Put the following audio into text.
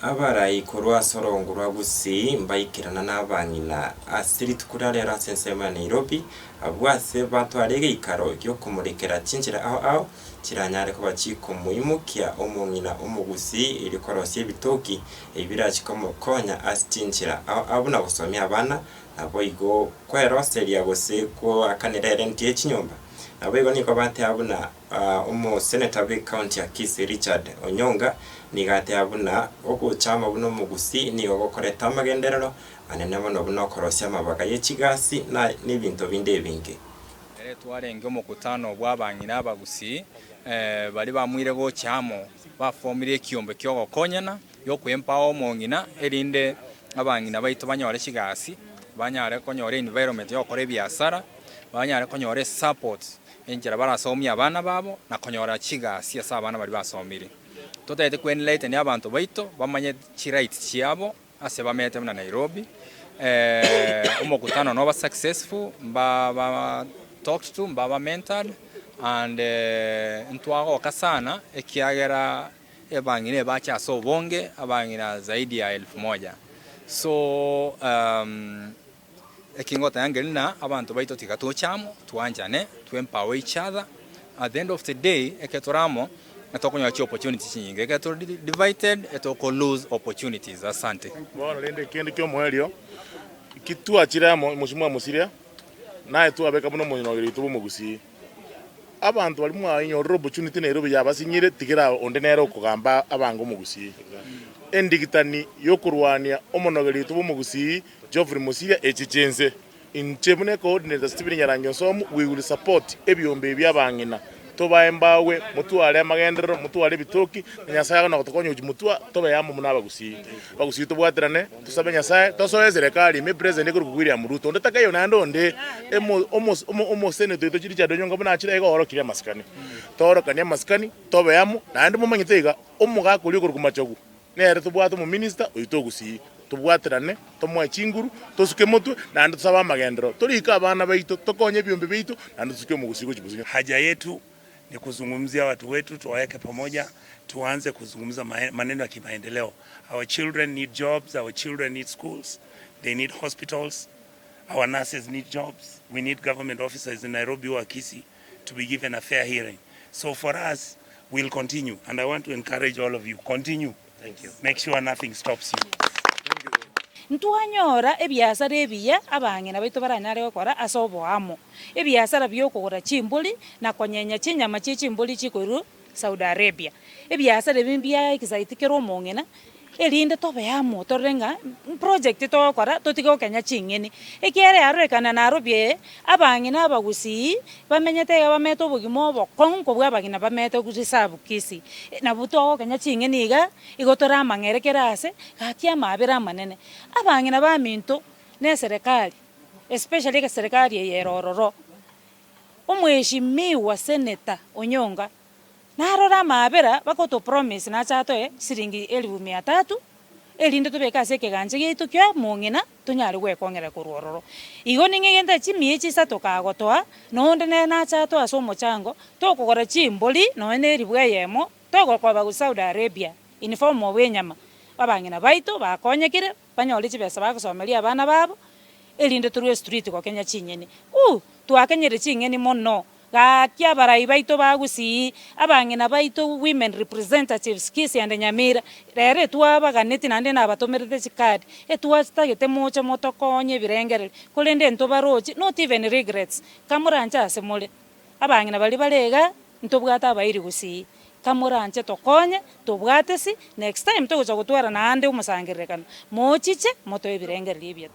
Abarai korwa sorongorwa gusi mbaikirana n'abanyina asiri tukurare rasensema ya Nairobi abwase batwarege ikaro ryo kumurekera cinjira aho kiranyare ko baciko muyimukia omungina omugusi iri korosye bitoki ibirachi komokonya astinjira aho abuna gusomya abana nabo igo kweroseria gose ko akanirere ntie chinyomba nabo igo niko bate abuna senator of county ya Kisii Richard Onyonga nigate abuna oguchama buno mugusi ni ogokoreta amagenderero anene bono buno korosya amabaga y'ekigasi na n'ibintu binde binge twarenge omukutano bw'abanyina abagusi bali bamwire go chamo bafomire ekiyombe kyogokonyana yokwempa omongina erinde abanyina baito banyore kigasi banyare konyore environment yokore biasara banyare konyore support enjira barasomya abana babo na konyora kigasi asa abana bali basomire totete kwenlete ni abantu baito bamanye chiright chiabo ase bamete na Nairobi omukutano no successful ba talked to baba mentored and ntwago kasana ekiagera ebangine bacha so bonge abangina zaidi ya 1000 so ekingota yangelina abantu baito tikatochamo tuanjane to empower each other at the end of the day eketoramo natokonya chi opportunities nyingi eketor divided etoko lose opportunities. Asante bona lende kende kyo moelio kitu achira mushimwa musiria naye tu abeka muno munyogeri tu mugusi abantu bali mwainyo opportunity Nairobi yabasinyire tigira ondenero kugamba abango mugusi endigitani yokurwania omonogeri tu mugusi Geoffrey Musiria echichenze in chemune coordinator Stephen Nyarange Nsomu we will support ebyombe byabangina tobaembawe mutwale amagendero mutwale bitoki nyasaye no kutokonya mutwa tobe yamu munabagusi bagusi tubwaterane tusabe nyasaye tosoye serikali me president ko kugwira muruto ndetaka yo nando nde omo senator to chiri cha Onyonga buna chira ego horokire maskani torokania maskani tobe yamu nandi mumanyitega omuga kuli ko kumachogu nere tubwatu mu minister oyitogusi tubwaterane tomwe chinguru tosuke mutwe nandi tusaba amagendero torika abana baito tokonye byombe baito nandi tusuke mugusigo chibuzinyo. Haja yetu ni kuzungumzia watu wetu, tuwaweke pamoja, tuanze kuzungumza maneno ya kimaendeleo. Our children need jobs, our children need schools, they need hospitals, our nurses need jobs, we need government officers in Nairobi or Kisii to be given a fair hearing. So for us, we'll continue, and I want to encourage all of you, continue. Thank you. Make sure nothing stops you. Ntuanyora ebyasara ebiye abangina baito baranyare gukora asobo amo ebyasara byokugura chimbuli na konyenya chinyama chichimbuli chikoru Saudi Arabia ebyasara bimbia ikizaitikero omongena elinde tobe amo torenga project to kora totiko Kenya chingeni ekiere arekana na Arabia abangina abagusi bamenyete bameto bugimo bokonko bwabagina bameto kuzisabu Kisii na buto Kenya chingeni ga igotora mangerekerase gakia mabera manene abangina baminto ne serikali especially ka serikali yerororo omweshimiwa Senator Onyonga narora mabera bakoto promise na chato siringi 1300 elinde tubeka seke ganje gitu kya mongena tunyari gwekongera kurororo igo ningegenda chimiechi satoka gotoa nonde na chato asomo chango tokogora chimboli none ribwe yemo togokwa ku Saudi Arabia in form of wenyama babangina baito bakonyekire banyoli chibesa bakusomelia abana babo elinde turwe street ko Kenya chinyene tuakenyere chingeni mono gakia barai baito bagusi abangina baito women representatives Kisii and Nyamira rere tuabaganeti nande na batomerete chikadi tuastagete mocha motokonye birengere kulende ntobarochi not even regrets kamuranja asemole abangina bali balega ntobwata abairi gusi kamuranje tokonye tobwatesi next time togocha gutwara nande umusangirekana mochiche moto ebirengere libya.